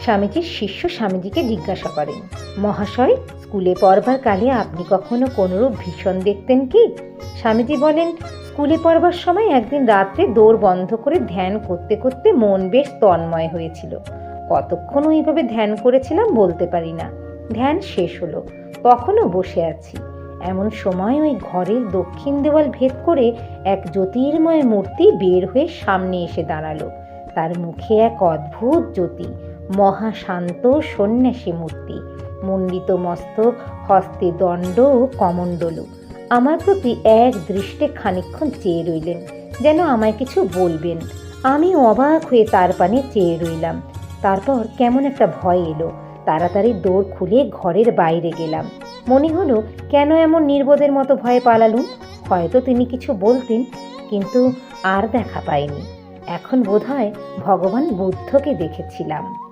স্বামীজির শিষ্য স্বামীজিকে জিজ্ঞাসা করেন, মহাশয়, স্কুলে পড়বার কালে আপনি কখনো কোনরূপ ভীষণ দেখতেন কি? স্বামীজি বলেন, স্কুলে পড়বার সময় একদিন রাত্রে দৌড় বন্ধ করে ধ্যান করতে করতে মন বেশ তন্ময় হয়েছিল। কতক্ষণ ওইভাবে ধ্যান করেছিলাম বলতে পারি না। ধ্যান শেষ হলো, তখনও বসে আছি। এমন সময় ওই ঘরের দক্ষিণ দেওয়াল ভেদ করে এক জ্যোতির্ময় মূর্তি বের হয়ে সামনে এসে দাঁড়ালো। তার মুখে এক অদ্ভুত জ্যোতি, মহাশান্ত সন্ন্যাসী মূর্তি, মণ্ডিত মস্তক, হস্তে দণ্ড ও কমণ্ডলু। আমার প্রতি এক দৃষ্টে খানিকক্ষণ চেয়ে রইলেন, যেন আমায় কিছু বলবেন। আমি অবাক হয়ে তার পানে চেয়ে রইলাম। তারপর কেমন একটা ভয় এলো। তাড়াতাড়ি দৌড় খুলে ঘরের বাইরে গেলাম। মনে হলো কেন এমন নির্বোধের মতো ভয়ে পালালুম। হয়তো তিনি কিছু বলতেন, কিন্তু আর দেখা পাইনি। এখন বোধহয় ভগবান বুদ্ধকে দেখেছিলাম।